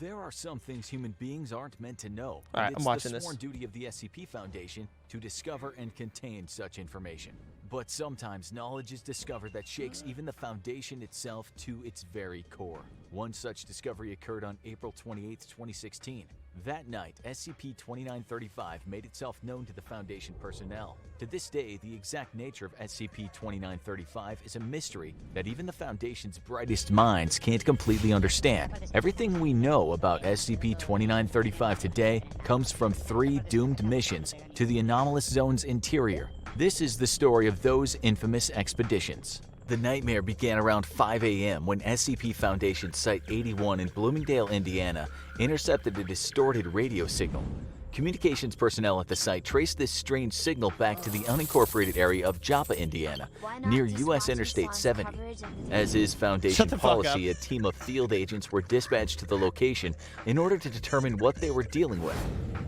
There are some things human beings aren't meant to know. All right, I'm watching It's the this. sworn duty of the SCP Foundation to discover and contain such information. But sometimes knowledge is discovered that shakes even the Foundation itself to its very core. One such discovery occurred on April 28, 2016. That night, SCP-2935 made itself known to the Foundation personnel. To this day, the exact nature of SCP-2935 is a mystery that even the Foundation's brightest minds can't completely understand. Everything we know about SCP-2935 today comes from 3 doomed missions to the anomalous zone's interior. This is the story of those infamous expeditions. The nightmare began around 5 a.m. when SCP Foundation Site-81 in Bloomingdale, Indiana, intercepted a distorted radio signal. Communications personnel at the site traced this strange signal back to the unincorporated area of Joppa, Indiana, near U.S. Interstate 70. As is Foundation policy, a team of field agents were dispatched to the location in order to determine what they were dealing with.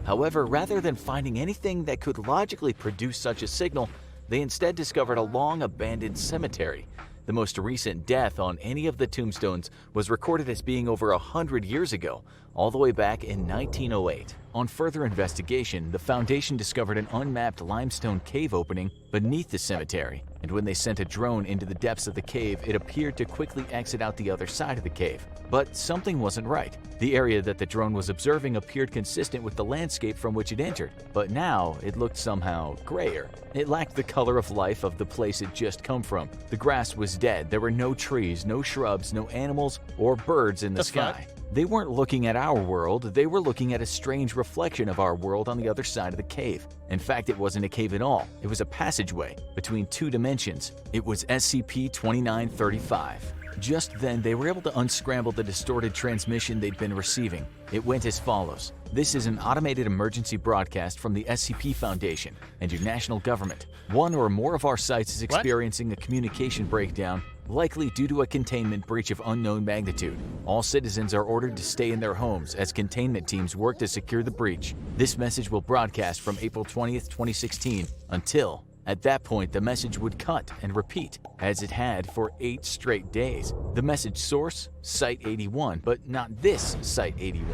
However, rather than finding anything that could logically produce such a signal, they instead discovered a long-abandoned cemetery. The most recent death on any of the tombstones was recorded as being over 100 years ago, all the way back in 1908. On further investigation, the Foundation discovered an unmapped limestone cave opening beneath the cemetery, and when they sent a drone into the depths of the cave, it appeared to quickly exit out the other side of the cave. But something wasn't right. The area that the drone was observing appeared consistent with the landscape from which it entered, but now it looked somehow grayer. It lacked the color of life of the place it just come from. The grass was dead, there were no trees, no shrubs, no animals or birds in the sky. They weren't looking at our world, they were looking at a strange reflection of our world on the other side of the cave. In fact, it wasn't a cave at all, it was a passageway between 2 dimensions. It was SCP-2935. Just then, they were able to unscramble the distorted transmission they'd been receiving. It went as follows. This is an automated emergency broadcast from the SCP Foundation and your national government. One or more of our sites is experiencing a communication breakdown, likely due to a containment breach of unknown magnitude. All citizens are ordered to stay in their homes as containment teams work to secure the breach. This message will broadcast from April 20th, 2016 until... At that point, the message would cut and repeat, as it had for 8 straight days. The message source? Site-81, but not this Site-81.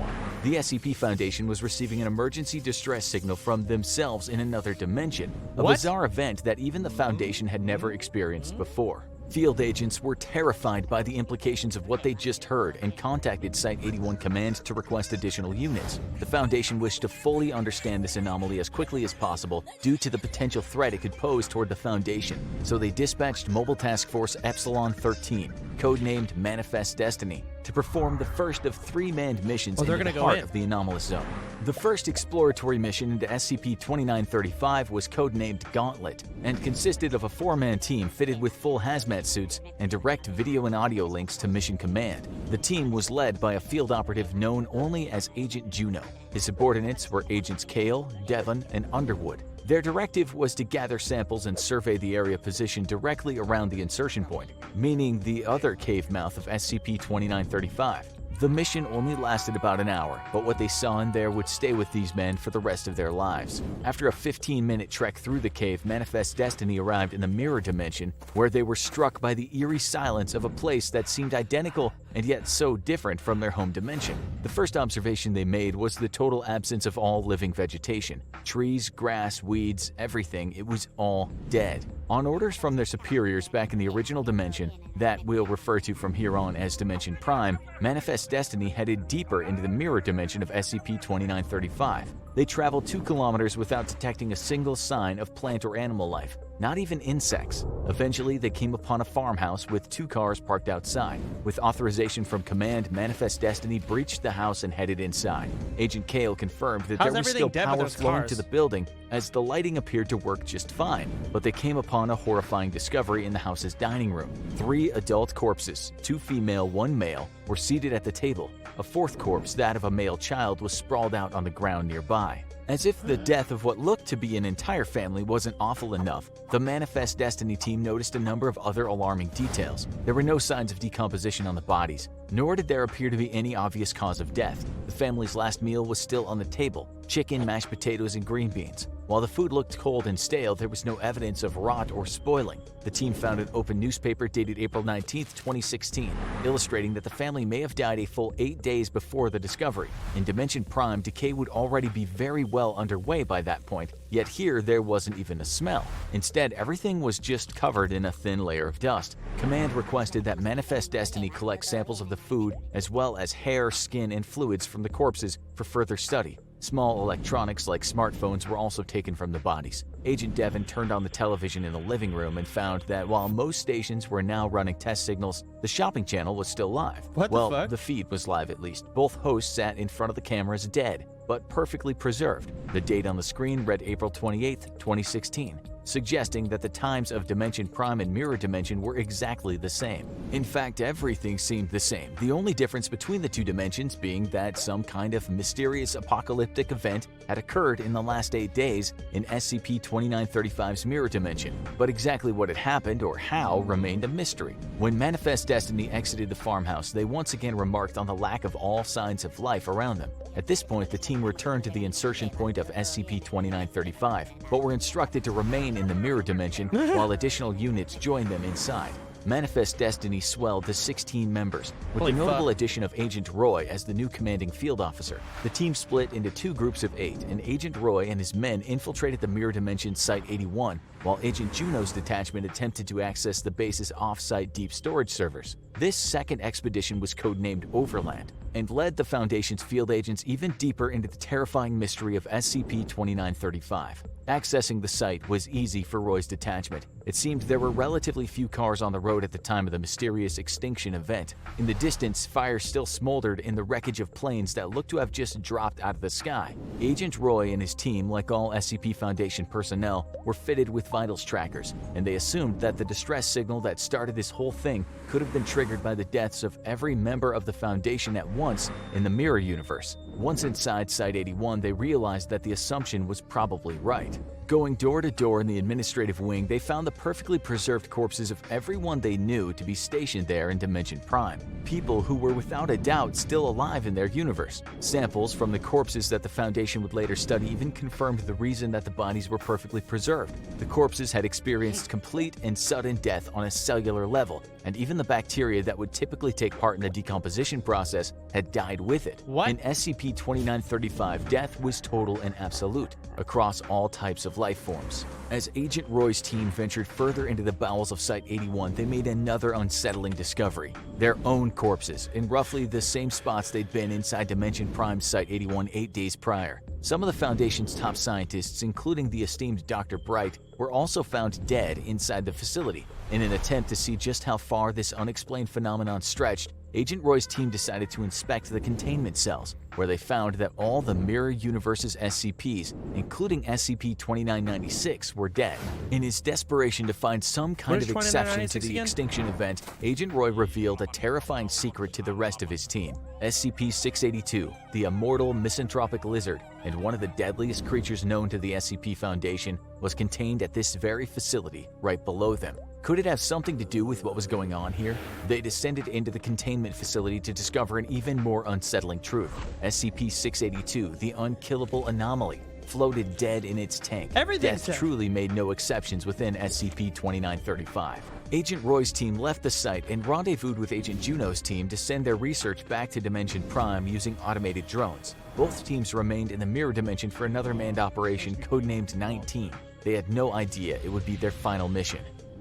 The SCP Foundation was receiving an emergency distress signal from themselves in another dimension, a bizarre event that even the Foundation had never experienced before. Field agents were terrified by the implications of what they just heard and contacted Site-81 Command to request additional units. The Foundation wished to fully understand this anomaly as quickly as possible due to the potential threat it could pose toward the Foundation, so they dispatched Mobile Task Force Epsilon 13, codenamed Manifest Destiny, to perform the first of 3 manned missions into the heart of the anomalous zone. The first exploratory mission into SCP-2935 was codenamed Gauntlet and consisted of a 4-man team fitted with full hazmat suits and direct video and audio links to Mission Command. The team was led by a field operative known only as Agent Juno. His subordinates were Agents Kale, Devon, and Underwood. Their directive was to gather samples and survey the area positioned directly around the insertion point, meaning the other cave mouth of SCP-2935. The mission only lasted about an hour, but what they saw in there would stay with these men for the rest of their lives. After a 15-minute trek through the cave, Manifest Destiny arrived in the mirror dimension, where they were struck by the eerie silence of a place that seemed identical and yet so different from their home dimension. The first observation they made was the total absence of all living vegetation. Trees, grass, weeds, everything, it was all dead. On orders from their superiors back in the original dimension, that we'll refer to from here on as Dimension Prime, Manifest Destiny headed deeper into the mirror dimension of SCP-2935. They traveled 2 kilometers without detecting a single sign of plant or animal life, not even insects. Eventually, they came upon a farmhouse with 2 cars parked outside. With authorization from Command, Manifest Destiny breached the house and headed inside. Agent Kale confirmed that there was still power flowing to the building, as the lighting appeared to work just fine, but they came upon a horrifying discovery in the house's dining room. 3 adult corpses, 2 female, 1 male, were seated at the table. A 4th corpse, that of a male child, was sprawled out on the ground nearby. As if the death of what looked to be an entire family wasn't awful enough, the Manifest Destiny team noticed a number of other alarming details. There were no signs of decomposition on the bodies, nor did there appear to be any obvious cause of death. The family's last meal was still on the table: chicken, mashed potatoes, and green beans. While the food looked cold and stale, there was no evidence of rot or spoiling. The team found an open newspaper dated April 19, 2016, illustrating that the family may have died a full 8 days before the discovery. In Dimension Prime, decay would already be very well underway by that point, yet here there wasn't even a smell. Instead, everything was just covered in a thin layer of dust. Command requested that Manifest Destiny collect samples of the food as well as hair, skin, and fluids from the corpses for further study. Small electronics like smartphones were also taken from the bodies. Agent Devon turned on the television in the living room and found that while most stations were now running test signals, the shopping channel was still live. What the fuck? The feed was live at least. Both hosts sat in front of the cameras dead, but perfectly preserved. The date on the screen read April 28, 2016. Suggesting that the times of Dimension Prime and Mirror Dimension were exactly the same. In fact, everything seemed the same, the only difference between the two dimensions being that some kind of mysterious apocalyptic event had occurred in the last 8 days in SCP-2935's Mirror Dimension, but exactly what had happened or how remained a mystery. When Manifest Destiny exited the farmhouse, they once again remarked on the lack of all signs of life around them. At this point, the team returned to the insertion point of SCP-2935, but were instructed to remain in the Mirror Dimension while additional units joined them inside. Manifest Destiny swelled to 16 members, with the notable addition of Agent Roy as the new commanding field officer. The team split into 2 groups of 8, and Agent Roy and his men infiltrated the Mirror Dimension Site-81, while Agent Juno's detachment attempted to access the base's off-site deep storage servers. This second expedition was codenamed Overland, and led the Foundation's field agents even deeper into the terrifying mystery of SCP-2935. Accessing the site was easy for Roy's detachment. It seemed there were relatively few cars on the road at the time of the mysterious extinction event. In the distance, fire still smoldered in the wreckage of planes that looked to have just dropped out of the sky. Agent Roy and his team, like all SCP Foundation personnel, were fitted with vitals trackers, and they assumed that the distress signal that started this whole thing could have been triggered by the deaths of every member of the Foundation at once in the Mirror Universe. Once inside Site-81, they realized that the assumption was probably right. Going door to door in the administrative wing, they found the perfectly preserved corpses of everyone they knew to be stationed there in Dimension Prime. People who were without a doubt still alive in their universe. Samples from the corpses that the Foundation would later study even confirmed the reason that the bodies were perfectly preserved. The corpses had experienced complete and sudden death on a cellular level, and even the bacteria that would typically take part in the decomposition process had died with it. What? In SCP-2935, death was total and absolute, across all types of life forms. As Agent Roy's team ventured further into the bowels of Site-81, they made another unsettling discovery. Their own corpses, in roughly the same spots they'd been inside Dimension Prime Site-81 8 days prior. Some of the Foundation's top scientists, including the esteemed Dr. Bright, were also found dead inside the facility. In an attempt to see just how far this unexplained phenomenon stretched, Agent Roy's team decided to inspect the containment cells, where they found that all the Mirror Universe's SCPs, including SCP-2996, were dead. In his desperation to find some kind of exception to the extinction event, Agent Roy revealed a terrifying secret to the rest of his team. SCP-682, the immortal misanthropic lizard and one of the deadliest creatures known to the SCP Foundation, was contained at this very facility right below them. Could it have something to do with what was going on here? They descended into the containment facility to discover an even more unsettling truth. SCP-682, the unkillable anomaly, floated dead in its tank. Death truly made no exceptions within SCP-2935. Agent Roy's team left the site and rendezvoused with Agent Juno's team to send their research back to Dimension Prime using automated drones. Both teams remained in the Mirror Dimension for another manned operation codenamed 19. They had no idea it would be their final mission.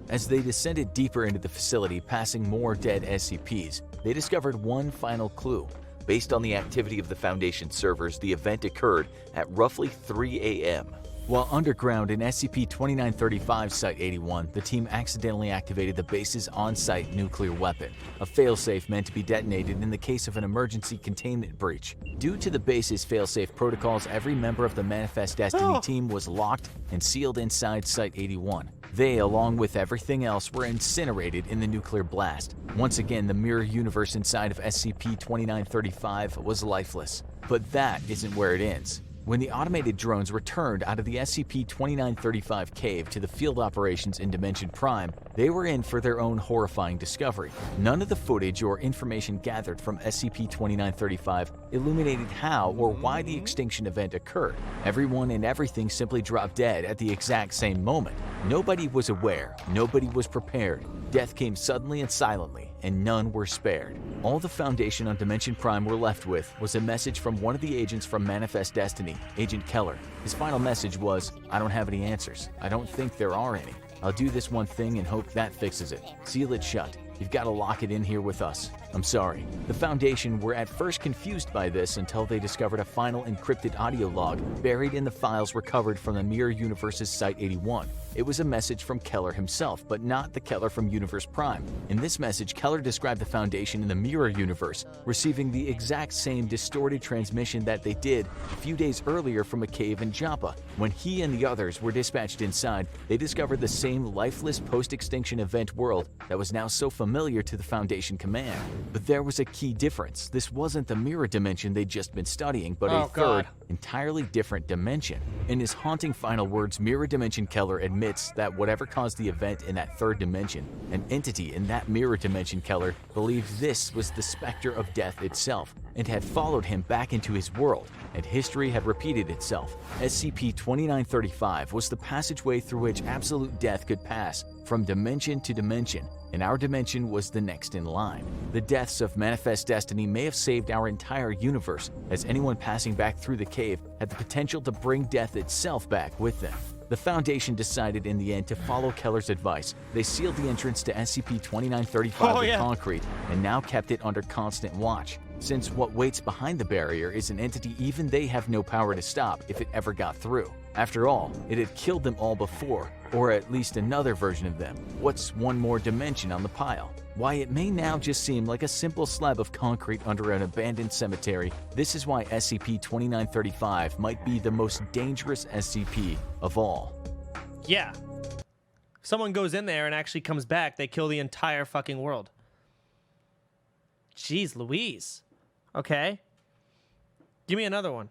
As they descended deeper into the facility, passing more dead SCPs, they discovered one final clue. Based on the activity of the Foundation servers, the event occurred at roughly 3 a.m. While underground in SCP-2935 Site-81, the team accidentally activated the base's on-site nuclear weapon, a failsafe meant to be detonated in the case of an emergency containment breach. Due to the base's failsafe protocols, every member of the Manifest Destiny team was locked and sealed inside Site-81. They, along with everything else, were incinerated in the nuclear blast. Once again, the mirror universe inside of SCP-2935 was lifeless. But that isn't where it ends. When the automated drones returned out of the SCP-2935 cave to the field operations in Dimension Prime, they were in for their own horrifying discovery. None of the footage or information gathered from SCP-2935 illuminated how or why the extinction event occurred. Everyone and everything simply dropped dead at the exact same moment. Nobody was aware, nobody was prepared. Death came suddenly and silently, and none were spared. All the Foundation on Dimension Prime were left with was a message from one of the agents from Manifest Destiny, Agent Keller. His final message was, "I don't have any answers. I don't think there are any. I'll do this one thing and hope that fixes it. Seal it shut. You've got to lock it in here with us. I'm sorry." The Foundation were at first confused by this until they discovered a final encrypted audio log buried in the files recovered from the Mirror Universe's Site-81. It was a message from Keller himself, but not the Keller from Universe Prime. In this message, Keller described the Foundation in the Mirror Universe receiving the exact same distorted transmission that they did a few days earlier from a cave in Joppa. When he and the others were dispatched inside, they discovered the same lifeless post-extinction event world that was now so familiar to the Foundation command. But there was a key difference. This wasn't the mirror dimension they'd just been studying, but a third, entirely different dimension. In his haunting final words, Mirror Dimension Keller admits that whatever caused the event in that third dimension, an entity in that mirror dimension Keller believed this was the specter of death itself and had followed him back into his world, and history had repeated itself. SCP-2935 was the passageway through which absolute death could pass from dimension to dimension, and our dimension was the next in line. The deaths of Manifest Destiny may have saved our entire universe, as anyone passing back through the cave had the potential to bring death itself back with them. The Foundation decided in the end to follow Keller's advice. They sealed the entrance to SCP-2935 with concrete and now kept it under constant watch, since what waits behind the barrier is an entity even they have no power to stop if it ever got through. After all, it had killed them all before, or at least another version of them. What's one more dimension on the pile? Why, it may now just seem like a simple slab of concrete under an abandoned cemetery. This is why SCP-2935 might be the most dangerous SCP of all. Yeah. If someone goes in there and actually comes back, they kill the entire fucking world. Jeez Louise. Okay. Give me another one.